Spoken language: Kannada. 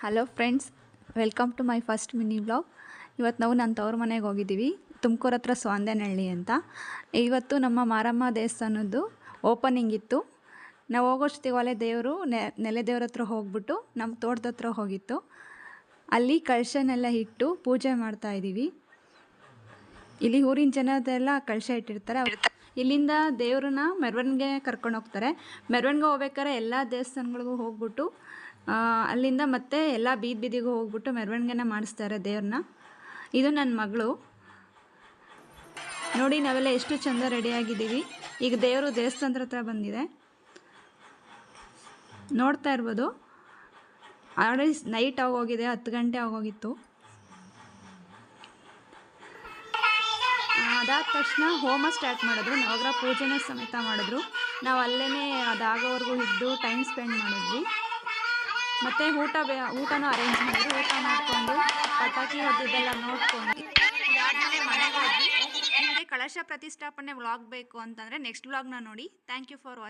Hello friends, welcome to my first mini vlog. ಇವತ್ತು ನಾವು ನನ್ನ ತವ್ರ ಮನೆಗೆ ಹೋಗಿದ್ದೀವಿ. ತುಮಕೂರು ಹತ್ರ ಸ್ವಾಂದನಹಳ್ಳಿ ಅಂತ. ಇವತ್ತು ನಮ್ಮ ಮಾರಮ್ಮ ದೇವಸ್ಥಾನದ್ದು ಓಪನಿಂಗ್ ಇತ್ತು. ನಾವು ಹೋಗೋಷ್ಟಿಗೆ ಒಲೆ ದೇವರು ನೆಲೆ ದೇವ್ರ ಹತ್ರ ಹೋಗ್ಬಿಟ್ಟು ನಮ್ಮ ತೋಟದ ಹತ್ರ ಹೋಗಿತ್ತು. ಅಲ್ಲಿ ಕಳಶನೆಲ್ಲ ಇಟ್ಟು ಪೂಜೆ ಮಾಡ್ತಾಯಿದ್ದೀವಿ. ಇಲ್ಲಿ ಊರಿನ ಜನದೆಲ್ಲ ಕಳಶ ಇಟ್ಟಿರ್ತಾರೆ. ಇಲ್ಲಿಂದ ದೇವ್ರನ್ನ ಮೆರವಣಿಗೆ ಕರ್ಕೊಂಡು ಹೋಗ್ತಾರೆ. ಮೆರವಣಿಗೆ ಹೋಗ್ಬೇಕಾದ್ರೆ ಎಲ್ಲ ದೇವಸ್ಥಾನಗಳಿಗೂ ಹೋಗ್ಬಿಟ್ಟು ಅಲ್ಲಿಂದ ಮತ್ತೆ ಎಲ್ಲ ಬೀದಿಗೂ ಹೋಗ್ಬಿಟ್ಟು ಮೆರವಣಿಗೆನ ಮಾಡಿಸ್ತಾರೆ ದೇವ್ರನ್ನ. ಇದು ನನ್ನ ಮಗಳು. ನೋಡಿ, ನಾವೆಲ್ಲ ಎಷ್ಟು ಚೆಂದ ರೆಡಿಯಾಗಿದ್ದೀವಿ. ಈಗ ದೇವರು ದೇವಸ್ಥಾನದ ಹತ್ರ ಬಂದಿದೆ, ನೋಡ್ತಾ ಇರ್ಬೋದು. ಆಲ್ರೆಡಿ ನೈಟ್ ಆಗೋಗಿದೆ, 10 ಗಂಟೆ ಆಗೋಗಿತ್ತು. ಅದಾದ ತಕ್ಷಣ ಹೋಮ ಸ್ಟಾರ್ಟ್ ಮಾಡಿದ್ರು. ನವಗ್ರಹ ಪೂಜೆನ ಸಮೇತ ಮಾಡಿದ್ರು. ನಾವು ಅಲ್ಲೇ ಅದಾಗೋವರೆಗೂ ಇದ್ದು ಟೈಮ್ ಸ್ಪೆಂಡ್ ಮಾಡಿದ್ವಿ. ಮತ್ತು ಊಟನೂ ಅರೇಂಜ್ ಮಾಡಿದ್ರು. ಊಟ ಮಾಡಿಕೊಂಡು ಪಟಾಕಿ ಹೊಡೆದಿದ್ದೆಲ್ಲ ನೋಡ್ಕೊಂಡು ಅದಾದಮೇಲೆ ಮನೆಗೆ ಹೋದ್ವಿ. ನಿಮಗೆ ಕಳಶ ಪ್ರತಿಷ್ಠಾಪನೆ ವ್ಲಾಗ್ ಬೇಕು ಅಂತಂದರೆ ನೆಕ್ಸ್ಟ್ ವ್ಲಾಗ್ನ ನೋಡಿ. Thank you for watching.